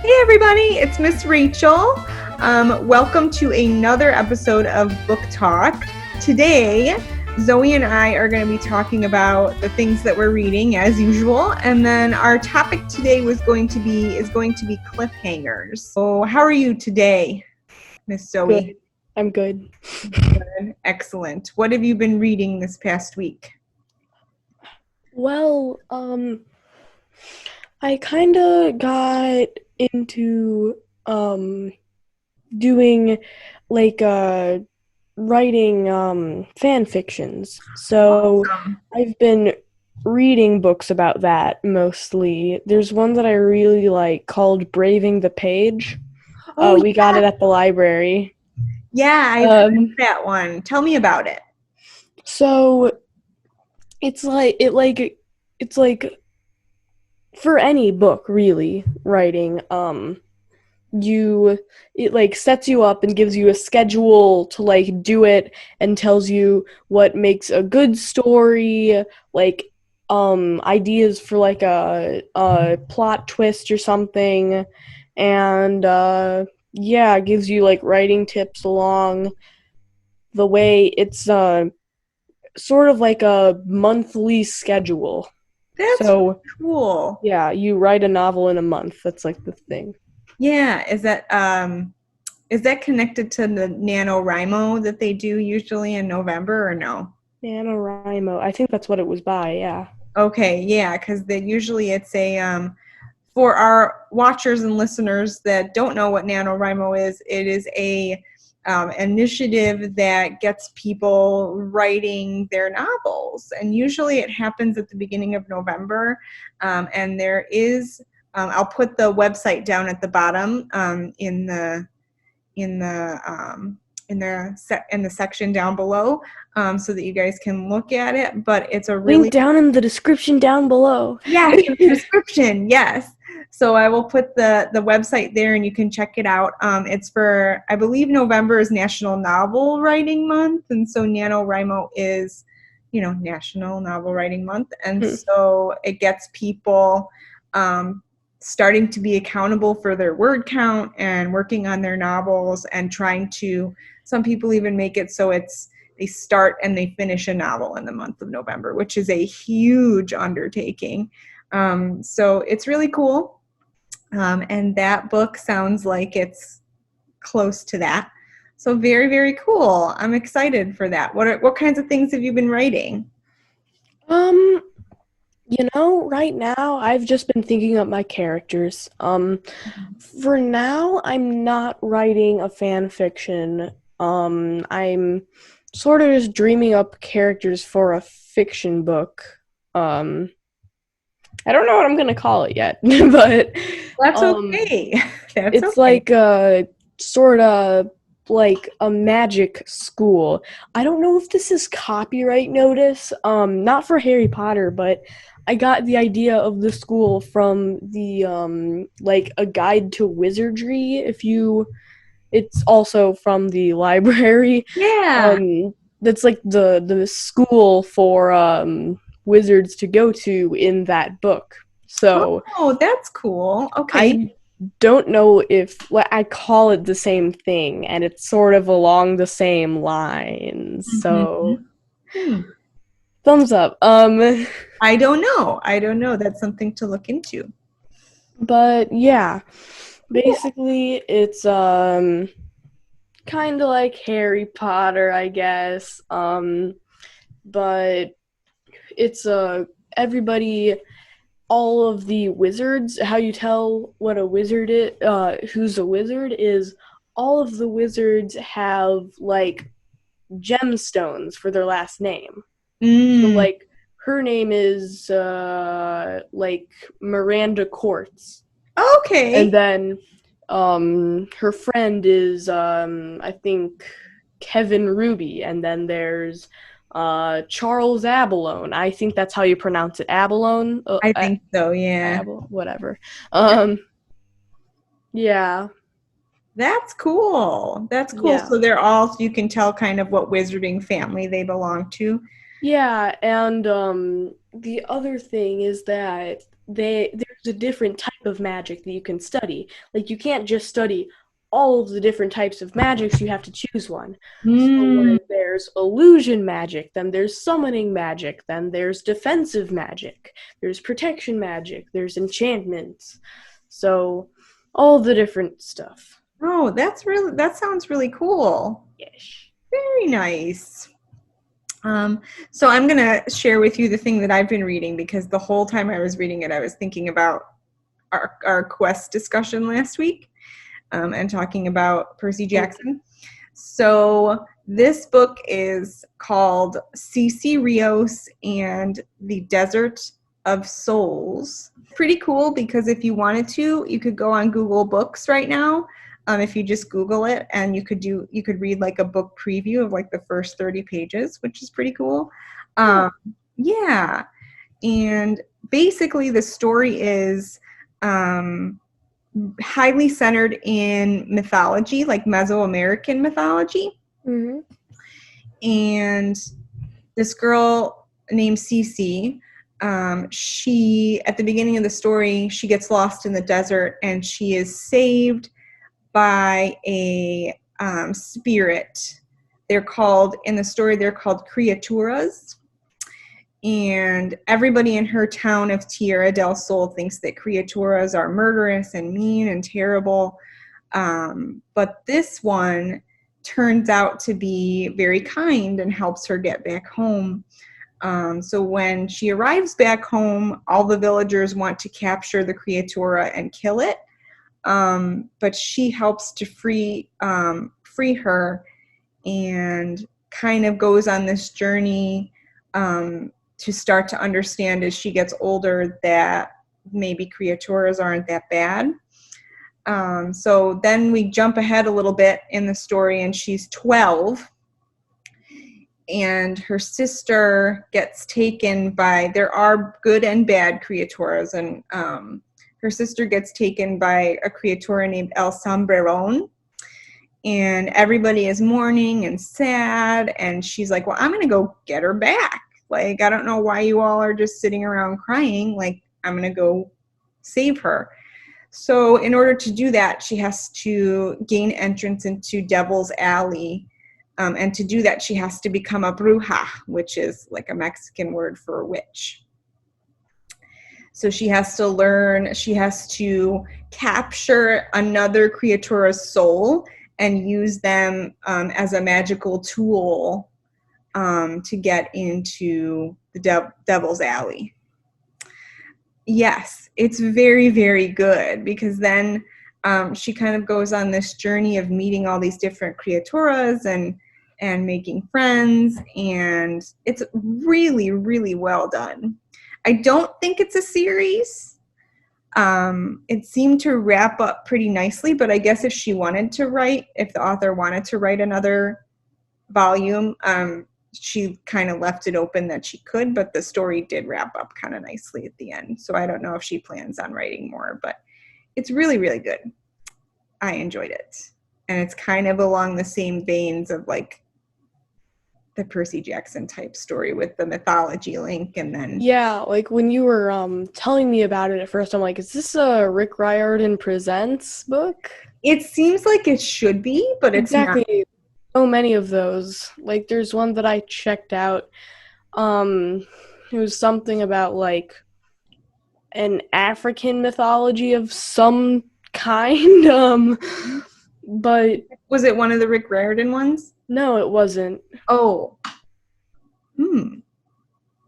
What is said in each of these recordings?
Hey everybody, it's Miss Rachel. Welcome to another episode of Book Talk. Today, Zoe and I are going to be talking about the things that we're reading as usual, and then our topic today is going to be cliffhangers. So, how are you today, Miss Zoe? Good. I'm good. Good. Excellent. What have you been reading this past week? Well, I kind of got into doing like writing fan fictions. So Awesome. I've been reading books about that mostly. There's one that I really like called Braving the Page. Oh, We got it at the library. yeah, I've heard that one. Tell me about it. So it's like for any book really writing it like sets you up and gives you a schedule to like do it and tells you what makes a good story, like ideas for like a plot twist or something, and yeah, it gives you like writing tips along the way. It's sort of like a monthly schedule. That's So cool. yeah, you write a novel in a month. That's like the thing. Yeah, is that connected to the Nanowrimo that they do usually in November or no? Nanowrimo. I think that's what it was by, yeah. Okay, yeah, because it's a for our watchers and listeners that don't know what Nanowrimo is, it is a initiative that gets people writing their novels, and usually it happens at the beginning of November. And there is, I'll put the website down at the bottom in the section down below, so that you guys can look at it. But it's a really Link down in the description down below. yes, the description, yes. So I will put the website there, and you can check it out. It's for, I believe November is National Novel Writing Month, and so NaNoWriMo is, National Novel Writing Month, and so it gets people starting to be accountable for their word count and working on their novels and trying to, some people even make it so they start and they finish a novel in the month of November, which is a huge undertaking. So it's really cool. And that book sounds like it's close to that. So very, very cool. I'm excited for that. What kinds of things have you been writing? Right now I've just been thinking up my characters. For now I'm not writing a fan fiction. I'm sort of just dreaming up characters for a fiction book. I don't know what I'm gonna call it yet, but That's okay. That's it's okay. like a sort of like a magic school. I don't know if this is copyright notice, not for Harry Potter, but I got the idea of the school from the like a guide to wizardry. It's also from the library. Yeah. That's like the school for wizards to go to in that book. So Oh, that's cool. Okay. I don't know if I call it the same thing, and it's sort of along the same lines. So Hmm. thumbs up. I don't know. That's something to look into. But yeah, Cool. basically it's kind of like Harry Potter, I guess. But it's everybody, all of the wizards, how you tell what a wizard is, who's a wizard is all of the wizards have like gemstones for their last name. So Mm. like her name is like Miranda Quartz, and Okay. then her friend is I think Kevin Ruby, and then there's Charles Abalone. I think that's how you pronounce it, Abalone. I think so, yeah. Whatever. Yeah, That's cool. That's cool. yeah, So they're all, you can tell kind of what wizarding family they belong to. yeah. And the other thing is that there's there's a different type of magic that you can study. Like, you can't just study all of the different types of magics, you have to choose one. So Mm. like, there's illusion magic, then there's summoning magic, then there's defensive magic, there's protection magic, there's enchantments. So all the different stuff. Oh, that sounds really cool. Yes. Very nice. So I'm going to share with you the thing that I've been reading, because the whole time I was reading it, I was thinking about our quest discussion last week, and talking about Percy Jackson. So this book is called Cece, Rios and the Desert of Souls. Pretty cool, because if you wanted to, you could go on Google Books right now. If you just Google it, and you could read like a book preview of like the first 30 pages, which is pretty cool. Yeah. And basically the story is highly centered in mythology, like Mesoamerican mythology. Mm-hmm. And this girl named Cece, she, at the beginning of the story, she gets lost in the desert, and she is saved by a spirit. In the story, they're called criaturas. And everybody in her town of Tierra del Sol thinks that criaturas are murderous and mean and terrible. But this one turns out to be very kind and helps her get back home. So when she arrives back home, all the villagers want to capture the criatura and kill it. But she helps to free her, and kind of goes on this journey to start to understand as she gets older that maybe criaturas aren't that bad. So then we jump ahead a little bit in the story, and she's 12, and her sister gets taken by, there are good and bad criaturas, and her sister gets taken by a criatura named El Sombreron, and everybody is mourning and sad, and she's like, well, I'm going to go get her back. Like, I don't know why you all are just sitting around crying. Like, I'm going to go save her. So in order to do that, she has to gain entrance into Devil's Alley. And to do that, she has to become a bruja, which is like a Mexican word for witch. So she has to capture another criatura's soul and use them as a magical tool to get into the Devil's Alley. Yes, it's very, very good, because then she kind of goes on this journey of meeting all these different criaturas and making friends, and it's really, really well done. I don't think it's a series. It seemed to wrap up pretty nicely, but I guess if the author wanted to write another volume, she kind of left it open that she could, but the story did wrap up kind of nicely at the end. So I don't know if she plans on writing more, but it's really, really good. I enjoyed it. And it's kind of along the same veins of like the Percy Jackson type story with the mythology link. And then Yeah, like when you were telling me about it at first, I'm like, is this a Rick Riordan Presents book? it seems like it should be, but it's not. Exactly. So many of those. Like, there's one that I checked out. It was something about like an African mythology of some kind. But Was it one of the Rick Riordan ones? no, it wasn't. Oh.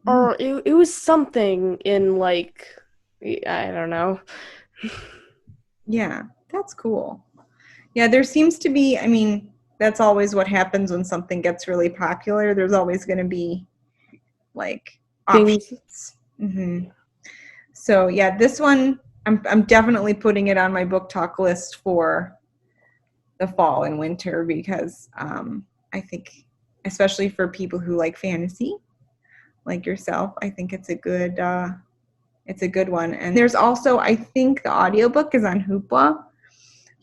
Or it was something in like, I don't know. Yeah, that's cool. Yeah, there seems to be, I mean, that's always what happens when something gets really popular. There's always going to be like options. Mm-hmm. So yeah, this one, I'm definitely putting it on my book talk list for the fall and winter, because I think, especially for people who like fantasy, like yourself, I think it's a good one. And there's also, I think the audiobook is on Hoopla.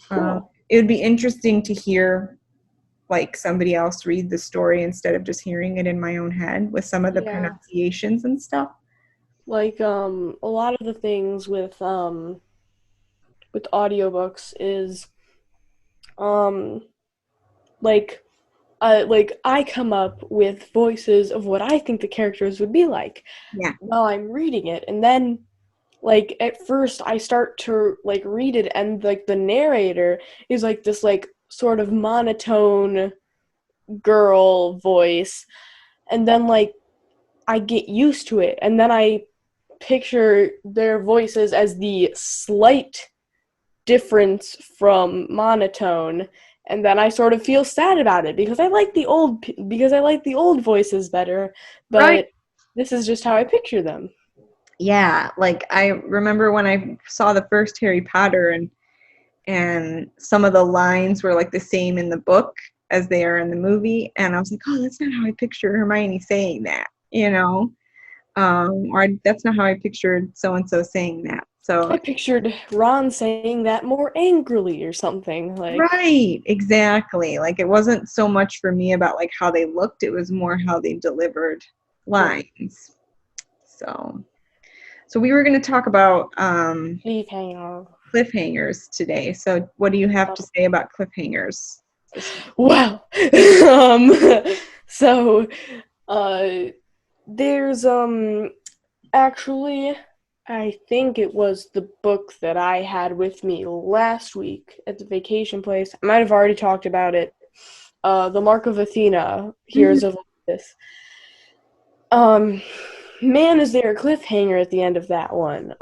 Cool. It would be interesting to hear like somebody else read the story instead of just hearing it in my own head with some of the pronunciations and stuff. like a lot of the things with audiobooks is um like like I come up with voices of what I think the characters would be like Yeah. while I'm reading it, and then like at first I start to like read it, and like the narrator is like this like sort of monotone girl voice, and then like I get used to it, and then I picture their voices as the slight difference from monotone, and then I sort of feel sad about it because I like the old voices better, Right. but this is just how I picture them. Yeah, like I remember when I saw the first Harry Potter, and some of the lines were like the same in the book as they are in the movie, and I was like, oh, that's not how I pictured Hermione saying that, that's not how I pictured so and so saying that. So I pictured Ron saying that more angrily or something, like, right, exactly. Like it wasn't so much for me about like how they looked; it was more how they delivered right. lines. So we were going to talk about Cliffhanger. cliffhangers today. So what do you have to say about cliffhangers? Wow. um, so, uh, there's, actually, I think it was the book that I had with me last week at the vacation place. I might have already talked about it. The Mark of Athena, Mhm. Heroes of Olympus. Um, man, is there a cliffhanger at the end of that one.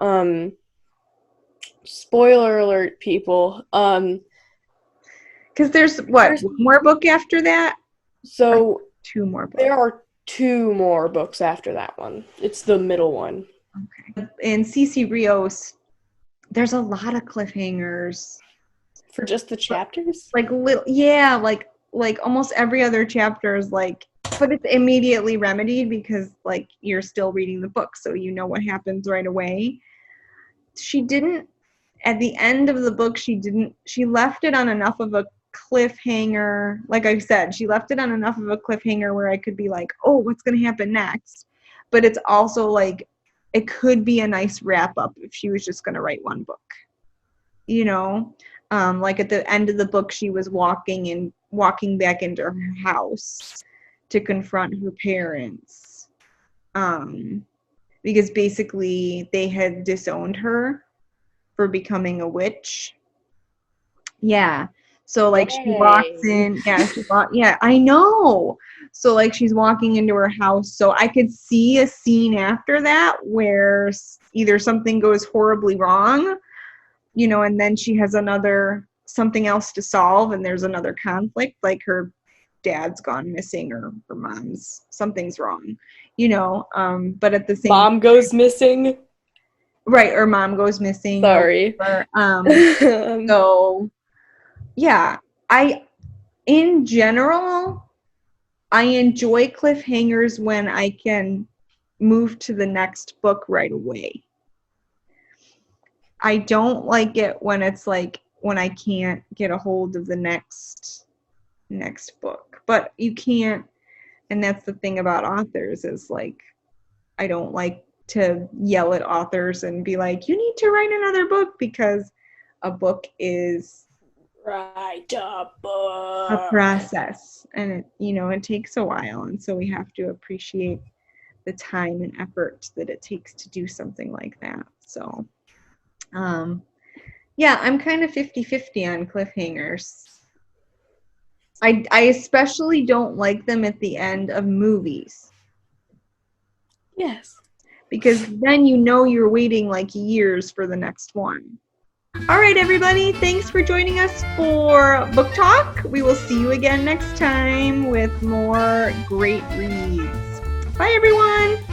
Spoiler alert, people. Because there's what, There's one more book after that? Or so two more books. there are 2 more books after that one. It's the middle one. Okay. In Cece Rios, there's a lot of cliffhangers. For just the chapters? Like yeah, like almost every other chapter is like, but it's immediately remedied because like you're still reading the book, so you know what happens right away. She didn't At the end of the book, she left it on enough of a cliffhanger. Like I said, she left it on enough of a cliffhanger where I could be like, oh, what's going to happen next? But it's also like, it could be a nice wrap up if she was just going to write one book, you know? Like at the end of the book, she was walking back into her house to confront her parents. Because basically they had disowned her for becoming a witch. Yeah. So like she walks Dang. in, yeah, I know. So like she's walking into her house. So I could see a scene after that where either something goes horribly wrong, and then she has something else to solve, and there's another conflict, like her dad's gone missing or her something's wrong, but at the same Mom goes missing. right, or mom goes missing or Sorry. whatever. So yeah, in general, I enjoy cliffhangers when I can move to the next book right away. I don't like it when it's like when I can't get a hold of the next book. But you can't, and that's the thing about authors is like I don't like to yell at authors and be like, you need to write another book, because a book is Write a a book. process, and it takes a while, and so we have to appreciate the time and effort that it takes to do something like that. So yeah, I'm kind of 50-50 on cliffhangers. I especially don't like them at the end of movies, Yes. because then you're waiting like years for the next one. All right, everybody, thanks for joining us for Book Talk. We will see you again next time with more great reads. Bye, everyone.